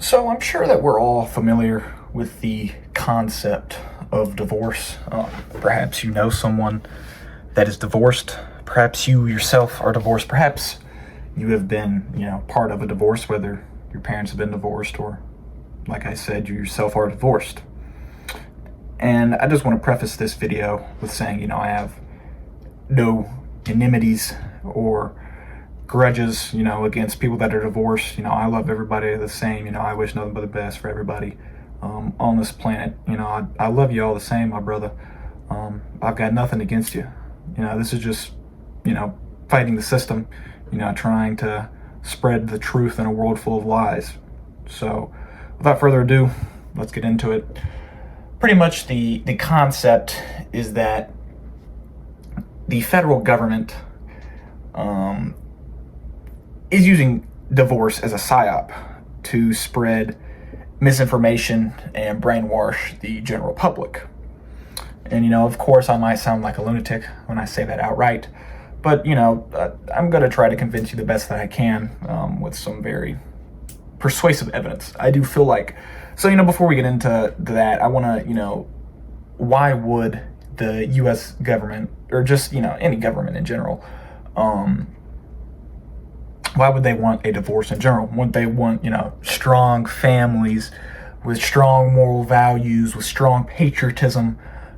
So I'm sure that we're all familiar with the concept of divorce. Perhaps you know someone that is divorced. Perhaps you yourself are divorced. Perhaps you have been, part of a divorce, whether your parents have been divorced or, like I said, you yourself are divorced. And I just want to preface this video with saying, I have no enmities or grudges, against people that are divorced. I love everybody the same. I wish nothing but the best for everybody on this planet. I love you all the same, my brother. I've got nothing against you. This is just, fighting the system, trying to spread the truth in a world full of lies. So without further ado, let's get into it. Pretty much the concept is that the federal government is using divorce as a psyop to spread misinformation and brainwash the general public. And, of course, I might sound like a lunatic when I say that outright, but, I'm going to try to convince you the best that I can with some very persuasive evidence. I do feel like, so, before we get into that, I want to, why would the U.S. government, or just, any government in general, why would they want a divorce in general? Would they want, strong families with strong moral values, with strong patriotism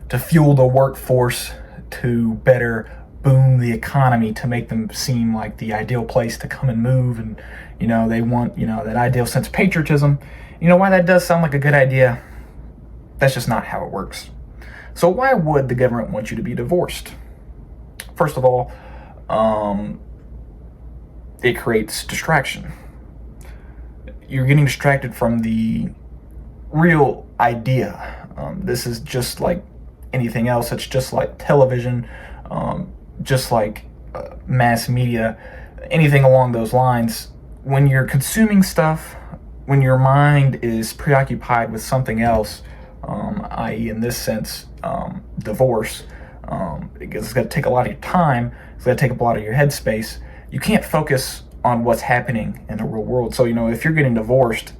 to fuel the workforce, to better boom the economy, to make them seem like the ideal place to come and move? And, they want, that ideal sense of patriotism. Why that does sound like a good idea, that's just not how it works. So why would the government want you to be divorced? First of all, it creates distraction. You're getting distracted from the real idea. This is just like anything else. It's just like television, just like mass media, anything along those lines. When you're consuming stuff, when your mind is preoccupied with something else, i.e. in this sense, divorce, it's going to take a lot of your time, it's going to take up a lot of your headspace. You can't focus on what's happening in the real world. So, if you're getting divorced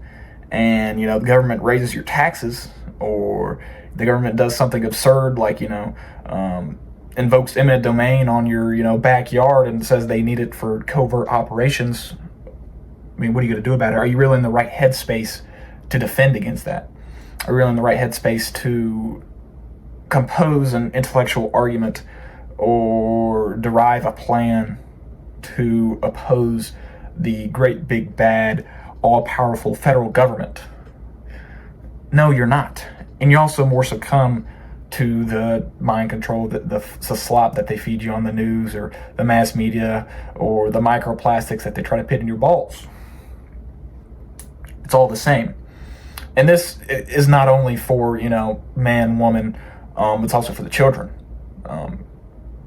and, the government raises your taxes, or the government does something absurd like, invokes eminent domain on your, backyard and says they need it for covert operations, what are you going to do about it? Are you really in the right headspace to defend against that? Are you really in the right headspace to compose an intellectual argument or derive a plan to oppose the great big bad all-powerful federal government? No, you're not. And you also more succumb to the mind control, the slop that they feed you on the news or the mass media, or the microplastics that they try to put in your balls. It's all the same. And this is not only for, man, woman, it's also for the children.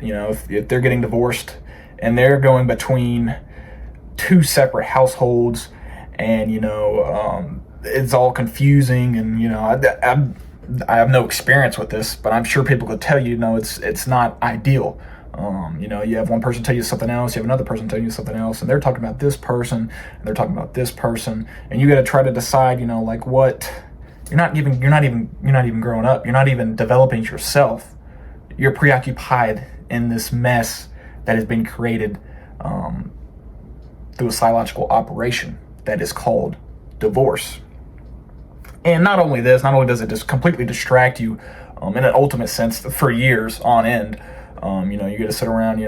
If they're getting divorced and they're going between two separate households, and, it's all confusing, and, I have no experience with this, but I'm sure people could tell you, it's not ideal. You have one person tell you something else, you have another person tell you something else, and they're talking about this person, and they're talking about this person, and you got to try to decide, what you're not even growing up. You're not even developing yourself. You're preoccupied in this mess that has been created through a psychological operation that is called divorce. And not only does it just completely distract you in an ultimate sense for years on end. You got to sit around,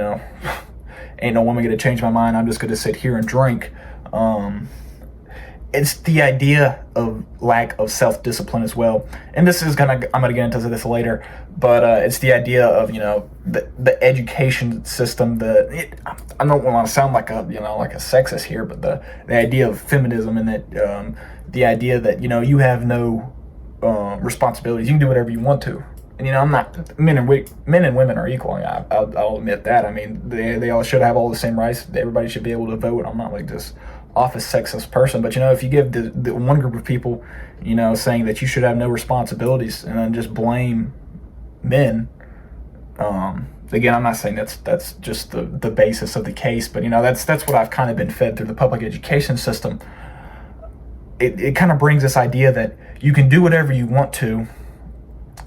ain't no woman gonna change my mind, I'm just gonna sit here and drink. It's the idea of lack of self-discipline as well. And I'm gonna get into this later, but it's the idea of, the education system. I don't want to sound like a sexist here, but the idea of feminism, and that the idea that, you have no responsibilities. You can do whatever you want to. And, I'm not, men and women are equal. I'll admit that. They all should have all the same rights. Everybody should be able to vote. I'm not like this office sexist person, but, if you give the one group of people, saying that you should have no responsibilities, and then just blame men, again, I'm not saying that's just the basis of the case, but, that's what I've kind of been fed through the public education system. it kind of brings this idea that you can do whatever you want to.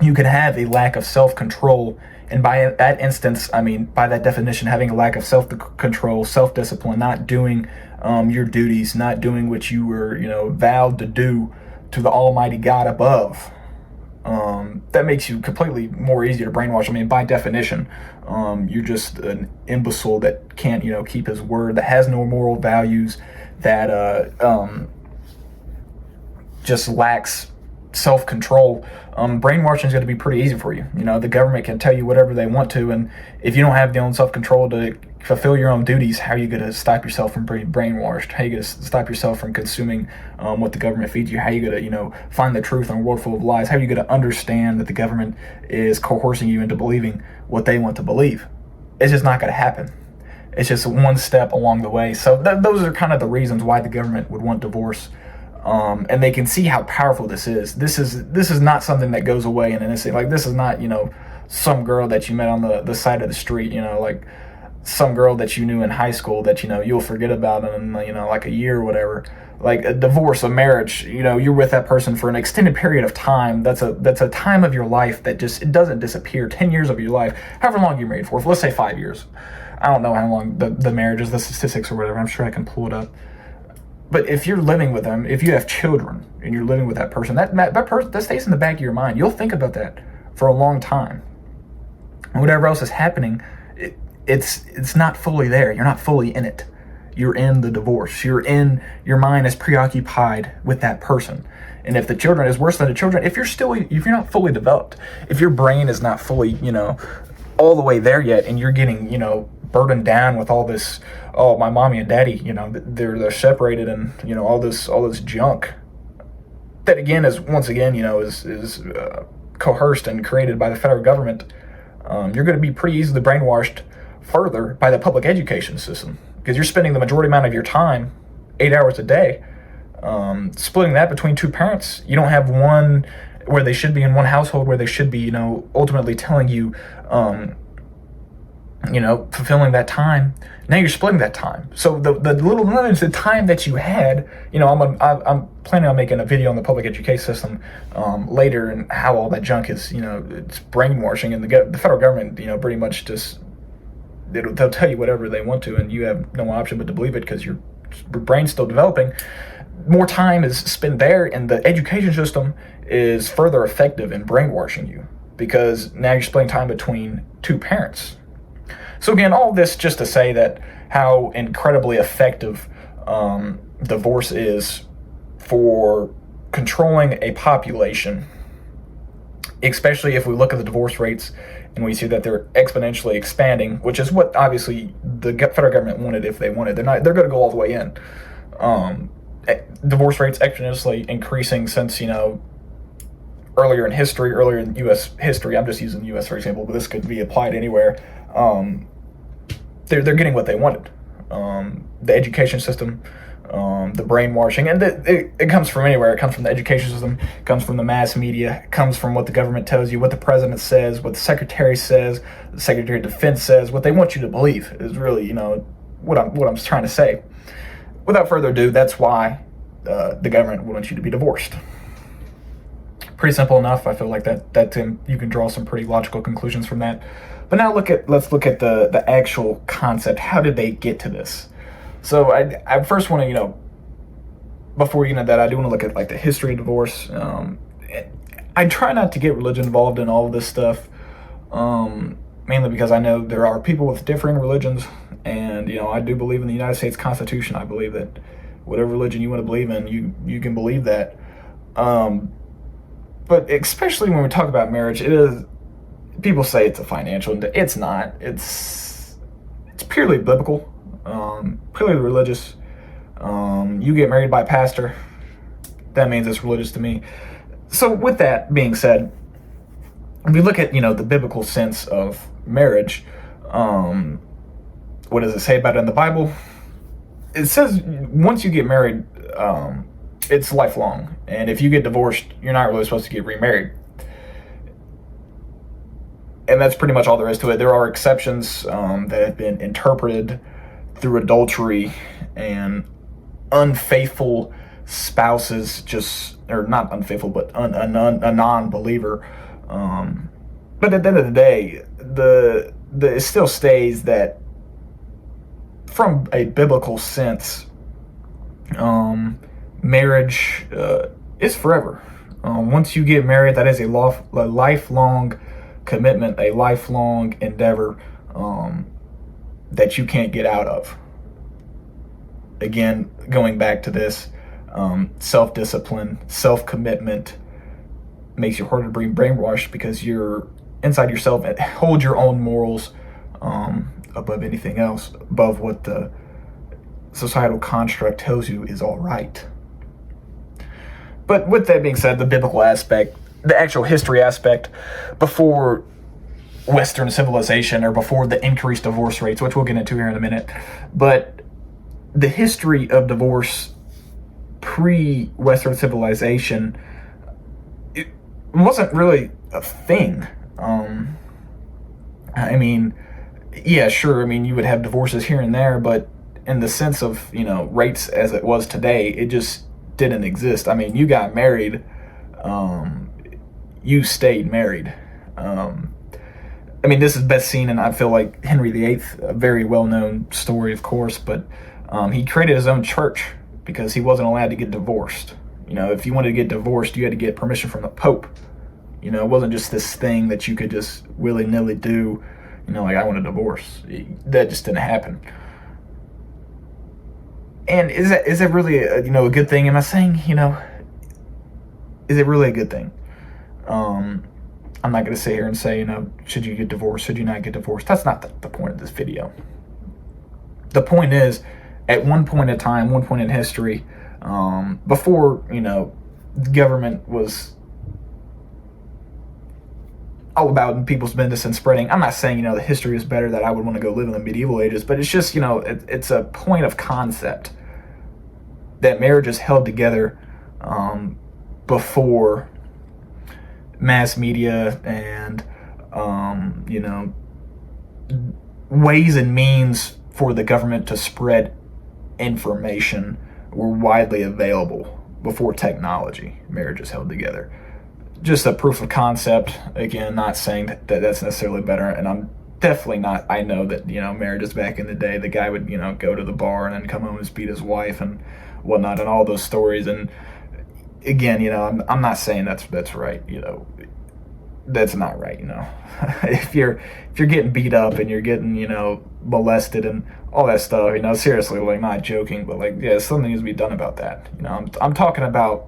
You can have a lack of self-control, and by that instance, I mean, by that definition, having a lack of self-control, self-discipline, not doing your duties, not doing what you were, vowed to do to the Almighty God above. That makes you completely more easy to brainwash. I mean, by definition, you're just an imbecile that can't, keep his word, that has no moral values, that just lacks self-control. Brainwashing is going to be pretty easy for you. The government can tell you whatever they want to, and if you don't have the own self-control to fulfill your own duties, how are you going to stop yourself from being brainwashed? How are you going to stop yourself from consuming what the government feeds you? How are you going to, find the truth in a world full of lies? How are you going to understand that the government is coercing you into believing what they want to believe? It's just not going to happen. It's just one step along the way. So those are kind of the reasons why the government would want divorce. And they can see how powerful this is. This is not something that goes away in an instant. Like, this is not, some girl that you met on the side of the street, like some girl that you knew in high school that, you'll forget about in, like a year or whatever. Like a divorce, a marriage, you're with that person for an extended period of time. That's a time of your life that just, it doesn't disappear. 10 years of your life, however long you're married for, let's say 5 yeyears. I don't know how long the marriage is, the statistics or whatever. I'm sure I can pull it up. But if you're living with them, if you have children and you're living with that person, that person, that stays in the back of your mind. You'll think about that for a long time. And whatever else is happening, it's not fully there. You're not fully in it. You're in the divorce. Your mind is preoccupied with that person. And if the children is worse than the children, if you're not fully developed, if your brain is not fully, all the way there yet, and you're getting, burdened down with all this, oh, my mommy and daddy, they're separated, and all this junk that again is coerced and created by the federal government. You're going to be pretty easily brainwashed further by the public education system, because you're spending the majority amount of your time, 8 hours a day, splitting that between two parents. You don't have one where they should be in one household where they should be, ultimately telling you, fulfilling that time. Now you're splitting that time. So the little limited time that you had, I'm planning on making a video on the public education system later, and how all that junk is, it's brainwashing, and the federal government, pretty much just, they'll tell you whatever they want to, and you have no option but to believe it because your brain's still developing. More time is spent there, and the education system is further effective in brainwashing you, because now you're splitting time between two parents. So again, all this just to say that how incredibly effective divorce is for controlling a population, especially if we look at the divorce rates and we see that they're exponentially expanding, which is what obviously the federal government wanted if they wanted. They're going to go all the way in. Divorce rates exponentially increasing since, earlier in U.S. history. I'm just using U.S. for example, but this could be applied anywhere. They're getting what they wanted. The education system, the brainwashing, and it comes from anywhere. It comes from the education system, it comes from the mass media, it comes from what the government tells you, what the president says, what the secretary says, the Secretary of Defense says, what they want you to believe is really, what I'm trying to say. Without further ado, that's why the government wants you to be divorced. Pretty simple enough. I feel like that you can draw some pretty logical conclusions from that. But now let's look at the actual concept. How did they get to this? So I first want to, before we get into that, I do want to look at like the history of divorce. I try not to get religion involved in all of this stuff, mainly because I know there are people with differing religions, and I do believe in the United States Constitution. I believe that whatever religion you want to believe in, you can believe that. But especially when we talk about marriage, it is. People say it's a financial. It's not. It's purely biblical, purely religious. You get married by a pastor, that means it's religious to me. So with that being said, if we look at the biblical sense of marriage, what does it say about it in the Bible? It says once you get married, it's lifelong, and if you get divorced, you're not really supposed to get remarried. And that's pretty much all there is to it. There are exceptions that have been interpreted through adultery and unfaithful spouses just, or not unfaithful, but a non-believer. But at the end of the day, it still stays that from a biblical sense, marriage is forever. Once you get married, that is a lifelong commitment, a lifelong endeavor that you can't get out of. Again, going back to this, self-discipline, self-commitment makes you harder to be brainwashed because you're inside yourself and hold your own morals above anything else, above what the societal construct tells you is all right. But with that being said, the biblical aspect, the actual history aspect, before Western civilization or before the increased divorce rates, which we'll get into here in a minute, but the history of divorce pre-Western civilization, it wasn't really a thing. I mean, yeah, sure, I mean, you would have divorces here and there, but in the sense of, rates as it was today, it just didn't exist. I mean, you got married, you stayed married. I mean, this is best seen in, I feel like, Henry VIII, a very well-known story, of course, but he created his own church because he wasn't allowed to get divorced. If you wanted to get divorced, you had to get permission from the Pope. It wasn't just this thing that you could just willy-nilly do, like, I want a divorce. That just didn't happen. And is that really a good thing? Am I saying, is it really a good thing? I'm not going to sit here and say, should you get divorced? Should you not get divorced? That's not the point of this video. The point is, at one point in time, one point in history, before, the government was all about people's business and spreading. I'm not saying, the history is better, that I would want to go live in the medieval ages, but it's just, it's a point of concept that marriage is held together before mass media and, ways and means for the government to spread information were widely available. Before technology, marriage is held together. Just a proof of concept. Again, not saying that that's necessarily better, and I'm definitely not. I know that, marriages back in the day, the guy would, go to the bar and then come home and beat his wife and whatnot, and all those stories. And again, I'm not saying that's right. That's not right. If you're getting beat up and you're getting, molested and all that stuff, seriously, like, not joking, but like, yeah, something needs to be done about that. I'm talking about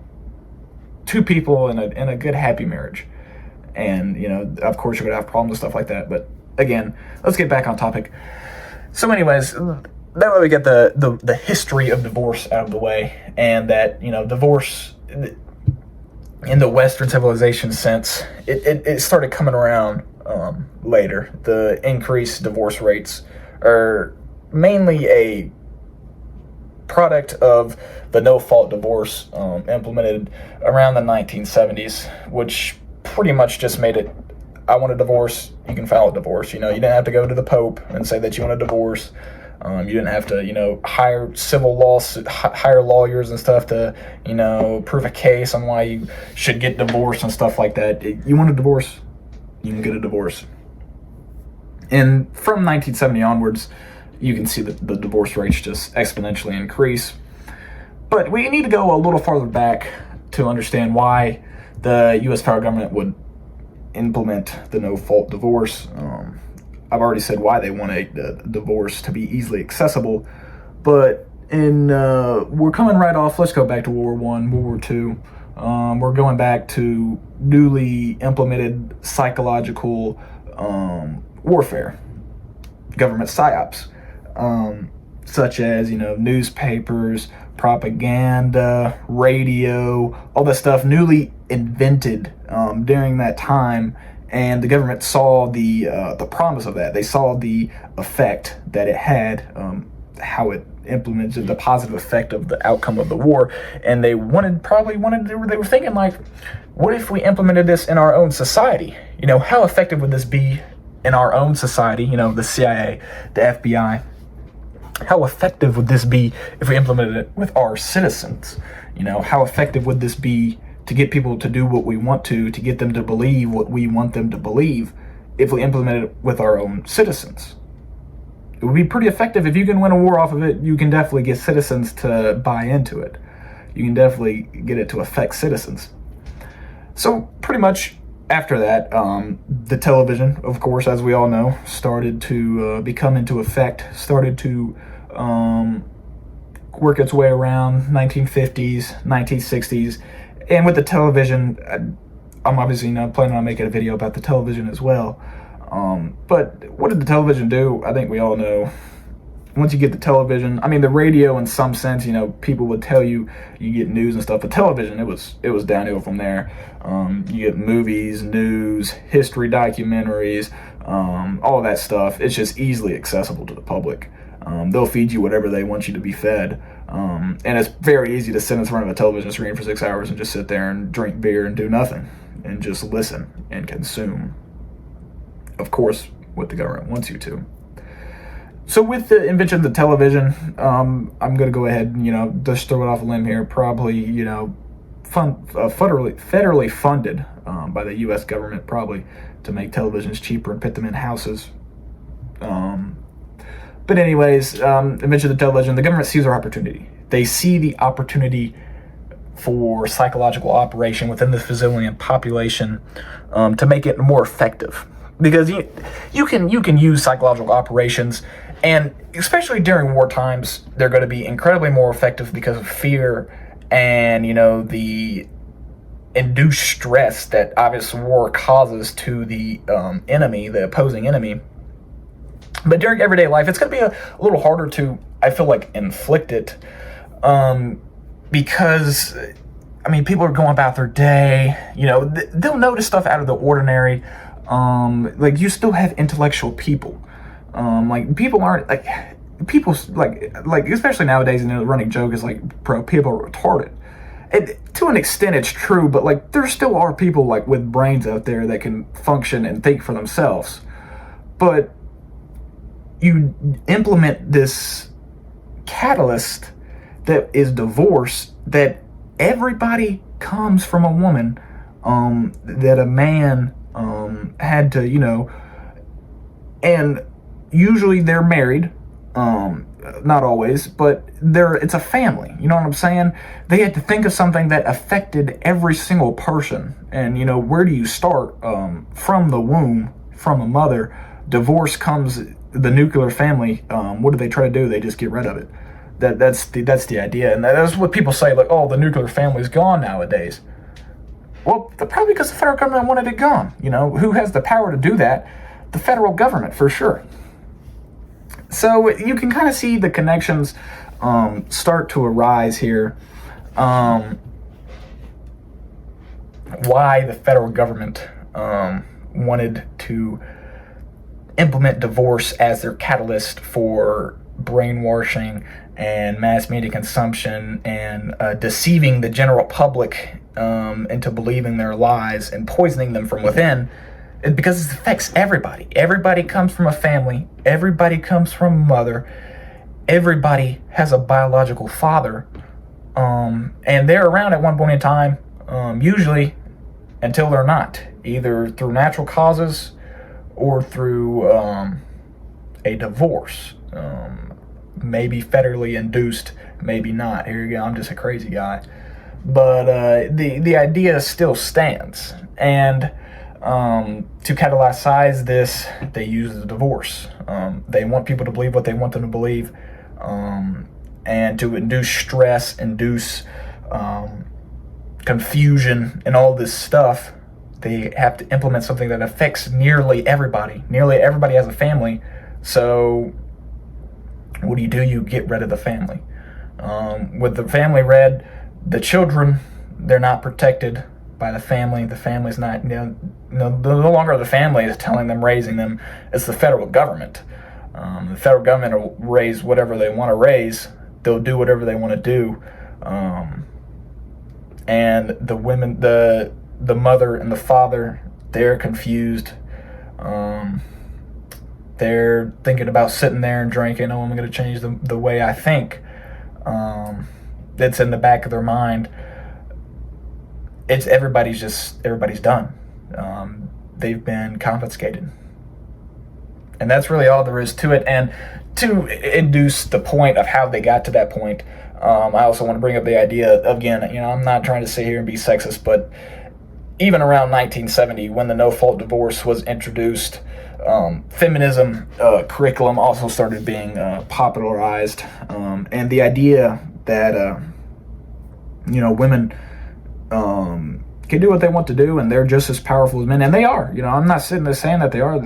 two people in a good, happy marriage. And, of course you're gonna have problems with stuff like that. But again, let's get back on topic. So anyways, that way we get the history of divorce out of the way, and that, divorce in the Western civilization sense, it started coming around later. The increased divorce rates are mainly a product of the no-fault divorce implemented around the 1970s, which pretty much just made it, I want a divorce, you can file a divorce. You didn't have to go to the Pope and say that you want a divorce. You didn't have to, hire lawyers and stuff to, prove a case on why you should get divorced and stuff like that. You want a divorce, you can get a divorce. And from 1970 onwards, you can see that the divorce rates just exponentially increase. But we need to go a little farther back to understand why the U.S. federal government would implement the no-fault divorce. I've already said why they want a divorce to be easily accessible, but we're coming right off. Let's go back to World War I, World War II. We're going back to newly implemented psychological warfare, government psyops, such as newspapers, propaganda, radio, all that stuff newly invented during that time. And the government saw the promise of that. They saw the effect that it had, how it implemented the positive effect of the outcome of the war. And they were thinking, like, what if we implemented this in our own society? How effective would this be in our own society? The CIA, the FBI, How effective would this be if we implemented it with our citizens? You know, how effective would this be to get people to do what we want to get them to believe what we want them to believe if we implemented it with our own citizens? It would be pretty effective. If you can win a war off of it, you can definitely get citizens to buy into it. You can definitely get it to affect citizens. So pretty much after that, the television, of course, as we all know, started to become into effect, started to work its way around 1950s, 1960s. And with the television, I'm obviously not planning on making a video about the television as well. But what did the television do? I think we all know. Once you get the television, I mean, the radio in some sense, you know, people would tell you, you get news and stuff. The television, it was downhill from there. You get movies, news, history documentaries, all of that stuff. It's just easily accessible to the public. They'll feed you whatever they want you to be fed. And it's very easy to sit in front of a television screen for 6 hours and just sit there and drink beer and do nothing and just listen and consume. Of course, what the government wants you to. So with the invention of the television, I'm going to go ahead and, you know, just throw it off a limb here. Probably, you know, federally funded by the U.S. government, probably, to make televisions cheaper and put them in houses. But anyways, invention of the television, the government sees our opportunity. They see the opportunity for psychological operation within the civilian population to make it more effective. Because you can use psychological operations, and especially during war times, they're going to be incredibly more effective because of fear and, you know, the induced stress that obvious war causes to the enemy, the opposing enemy. But during everyday life, it's going to be a little harder to, I feel like, inflict it because, I mean, people are going about their day, you know, they'll notice stuff out of the ordinary. Like, you still have intellectual people. Like, people aren't, like, people's, like, especially nowadays, you know, the running joke is, like, bro, people are retarded. To an extent, it's true, but, like, there still are people, like, with brains out there that can function and think for themselves. But you implement this catalyst that is divorce, that everybody comes from a woman, that a man had to, you know, and usually they're married, not always, but it's a family, you know what I'm saying? They had to think of something that affected every single person. And, you know, where do you start? From the womb, from a mother. Divorce comes, the nuclear family, what do they try to do? They just get rid of it. That's the idea. And that's what people say, like, oh, the nuclear family's gone nowadays. Well, probably because the federal government wanted it gone. You know, who has the power to do that? The federal government, for sure. So you can kind of see the connections start to arise here. Why the federal government wanted to implement divorce as their catalyst for brainwashing and mass media consumption and deceiving the general public into believing their lies and poisoning them from within, is because it affects everybody. Everybody comes from a family. Everybody comes from a mother. Everybody has a biological father. And they're around at one point in time, usually until they're not, either through natural causes or through a divorce. Maybe federally induced, maybe not. Here you go, I'm just a crazy guy. But the idea still stands. And to catalyze this, they use the divorce. They want people to believe what they want them to believe. And to induce stress, induce confusion, and all this stuff, they have to implement something that affects nearly everybody. Nearly everybody has a family. So what do? You get rid of the family. With the family red, the children, they're not protected by the family. The family's not, no longer the family is telling them, raising them. It's the federal government. The federal government will raise whatever they want to raise. They'll do whatever they want to do. And the women, the mother and the father, they're confused. they're thinking about sitting there and drinking. Oh, I'm going to change the way I think. That's in the back of their mind. It's everybody's done. They've been confiscated. And that's really all there is to it. And to induce the point of how they got to that point, I also want to bring up the idea of, again, I'm not trying to sit here and be sexist, but even around 1970, when the no-fault divorce was introduced, feminism curriculum also started being popularized. And the idea that, women can do what they want to do, and they're just as powerful as men, and they are. I'm not sitting there saying that they are.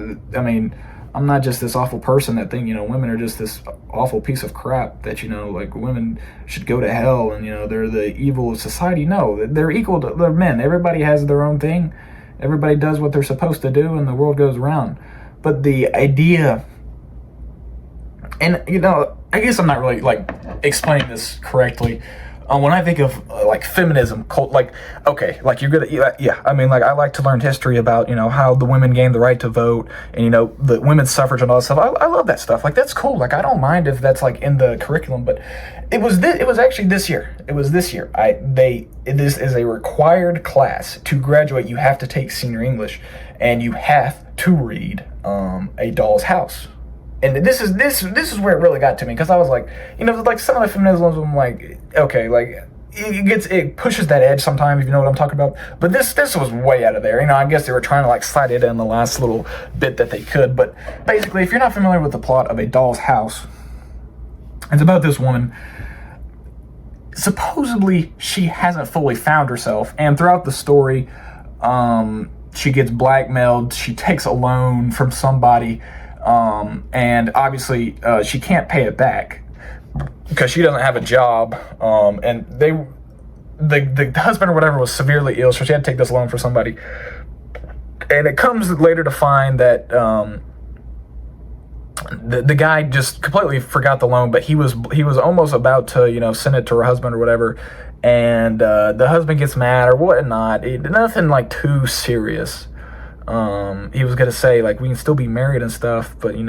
I'm not just this awful person that think, women are just this awful piece of crap that, women should go to hell and, they're the evil of society. No, they're equal to they're men. Everybody has their own thing. Everybody does what they're supposed to do, and the world goes around. But the idea, and, I guess I'm not really, explaining this correctly. When I think of feminism, you're good at, I like to learn history about, how the women gained the right to vote and, the women's suffrage and all that stuff. I love that stuff. That's cool. I don't mind if that's in the curriculum, but it was actually this year. It was this year. This is a required class to graduate. You have to take senior English and you have to read, A Doll's House. And this is where it really got to me, because I was some of the feminism, I'm okay, it pushes that edge sometimes, if you know what I'm talking about. But this was way out of there. I guess they were trying to slide it in the last little bit that they could. But basically, if you're not familiar with the plot of A Doll's House, it's about this woman. Supposedly, she hasn't fully found herself, and throughout the story, she gets blackmailed. She takes a loan from somebody. And obviously, she can't pay it back because she doesn't have a job. And the husband or whatever was severely ill, so she had to take this loan for somebody. And it comes later to find that, the guy just completely forgot the loan, but he was almost about to, send it to her husband or whatever. And, the husband gets mad or whatnot. Nothing too serious. He was gonna say we can still be married and stuff, but you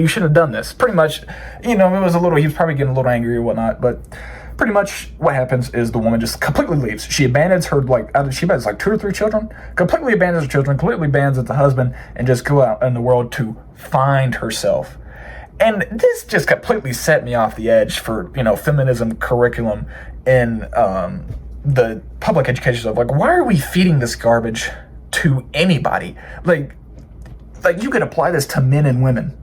shouldn't have done this. Pretty much, it was he was probably getting a little angry or whatnot, but pretty much what happens is the woman just completely leaves. She abandons her, she abandons 2 or 3 children, completely abandons her children, completely abandons the husband, and just go out in the world to find herself. And this just completely set me off the edge for, feminism curriculum in, the public education stuff. Why are we feeding this garbage to anybody? You could apply this to men and women.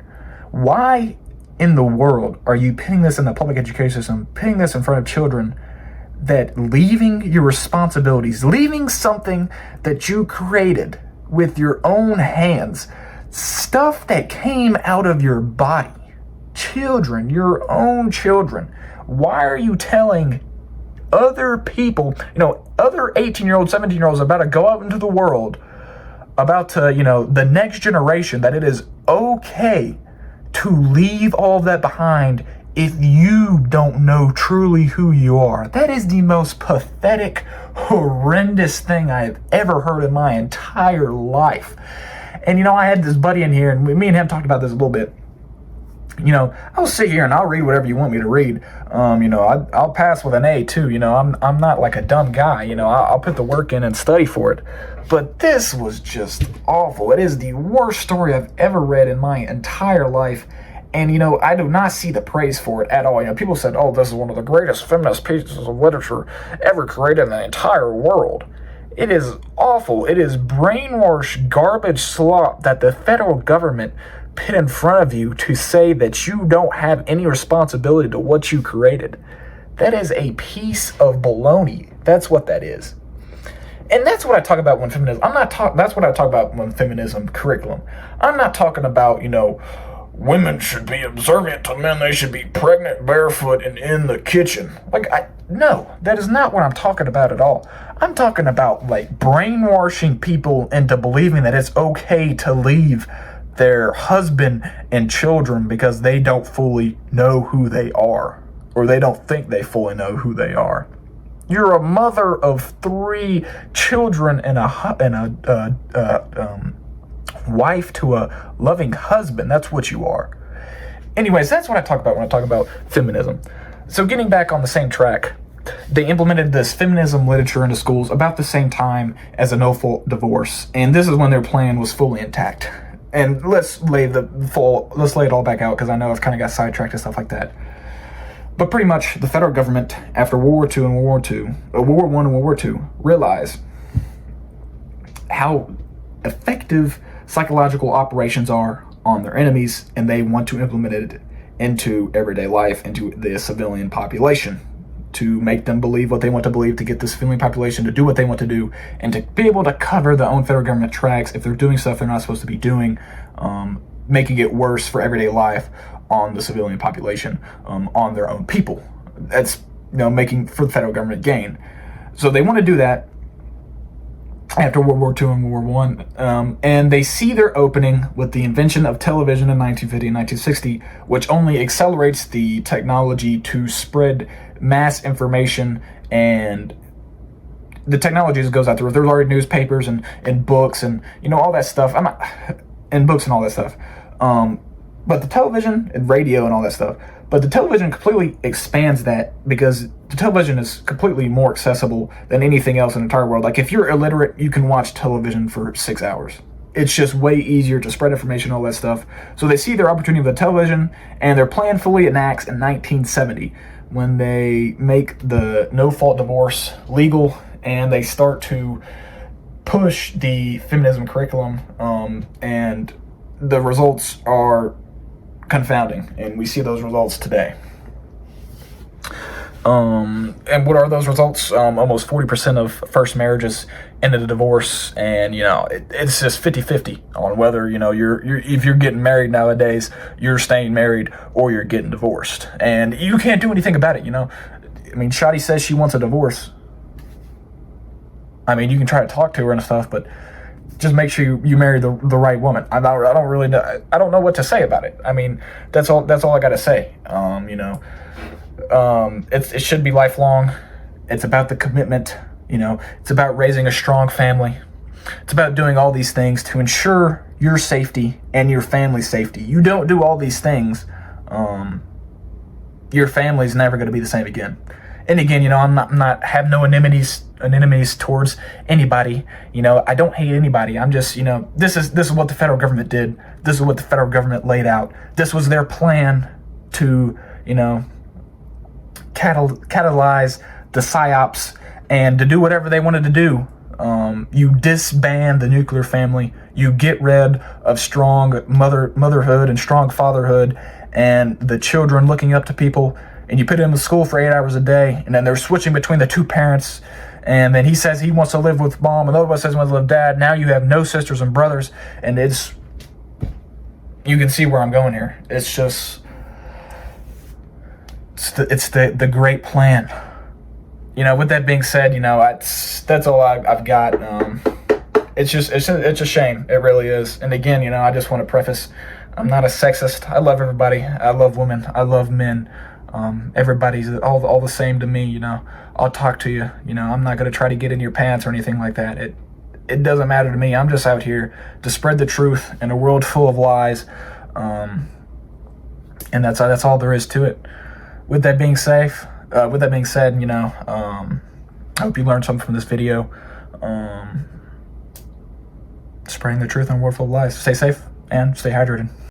Why in the world are you putting this in the public education system, putting this in front of children, that leaving your responsibilities, leaving something that you created with your own hands, stuff that came out of your body, children, your own children, why are you telling other people, other 18-year-olds, 17-year-olds about to go out into the world, about to, the next generation, that it is okay to leave all of that behind if you don't know truly who you are? That is the most pathetic, horrendous thing I have ever heard in my entire life. And, I had this buddy in here, and me and him talked about this a little bit. I'll sit here and I'll read whatever you want me to read. I'll pass with an A too. I'm not a dumb guy. I'll put the work in and study for it. But this was just awful. It is the worst story I've ever read in my entire life. And, I do not see the praise for it at all. People said, oh, this is one of the greatest feminist pieces of literature ever created in the entire world. It is awful. It is brainwash garbage slop that the federal government put in front of you to say that you don't have any responsibility to what you created. That is a piece of baloney. That's what that is. And that's what I talk about when feminism. That's what I talk about when feminism curriculum. I'm not talking about, women should be observant to men. They should be pregnant, barefoot, and in the kitchen. No, that is not what I'm talking about at all. I'm talking about brainwashing people into believing that it's okay to leave their husband and children because they don't fully know who they are, or they don't think they fully know who they are. You're a mother of 3 children and a wife to a loving husband. That's what you are. Anyways, that's what I talk about when I talk about feminism. So getting back on the same track, they implemented this feminism literature into schools about the same time as a no-fault divorce, and this is when their plan was fully intact. And let's lay it all back out, because I know I've kind of got sidetracked and stuff like that. But pretty much the federal government, after World War II and World War I and World War II, realized how effective psychological operations are on their enemies, and they want to implement it into everyday life, into the civilian population, to make them believe what they want to believe, to get the civilian population to do what they want to do, and to be able to cover their own federal government tracks if they're doing stuff they're not supposed to be doing, making it worse for everyday life on the civilian population, on their own people. That's, making for the federal government gain. So they want to do that after World War II and World War I, and they see their opening with the invention of television in 1950 and 1960, which only accelerates the technology to spread mass information, and the technology just goes out there. There's already newspapers and books and all that stuff. And books and all that stuff. But the television and radio and all that stuff. But the television completely expands that, because the television is completely more accessible than anything else in the entire world. Like, if you're illiterate, you can watch television for 6 hours. It's just way easier to spread information, all that stuff. So they see their opportunity with the television, and their plan fully enacts in 1970, when they make the no-fault divorce legal, and they start to push the feminism curriculum, and the results are confounding, and we see those results today. And what are those results? Almost 40% of first marriages ended in divorce, and it's just 50-50 on whether if you're getting married nowadays, you're staying married or you're getting divorced, and you can't do anything about it. I mean, Shotty says she wants a divorce. I mean, you can try to talk to her and stuff, but just make sure you marry the right woman. I don't really know. I don't know what to say about it. I mean, that's all I got to say. It should be lifelong. It's about the commitment. It's about raising a strong family. It's about doing all these things to ensure your safety and your family's safety. You don't do all these things, your family's never going to be the same again. And again, I'm not have no enemies towards anybody. I don't hate anybody. I'm just, this is what the federal government did. This is what the federal government laid out. This was their plan to, catalyze the Psyops and to do whatever they wanted to do. You disband the nuclear family. You get rid of strong motherhood and strong fatherhood and the children looking up to people. And you put him in school for 8 hours a day, and then they're switching between the two parents, and then he says he wants to live with mom, and the other one says he wants to live with dad. Now you have no sisters and brothers, and you can see where I'm going here. It's just, it's the great plan. With that being said, that's all I've got. It's a shame. It really is. And again, I just want to preface, I'm not a sexist. I love everybody. I love women. I love men. Everybody's all the same to me. I'll talk to you. I'm not going to try to get in your pants or anything like that. It doesn't matter to me. I'm just out here to spread the truth in a world full of lies. And that's all there is to it. With that being said, I hope you learned something from this video. Spreading the truth in a world full of lies. Stay safe and stay hydrated.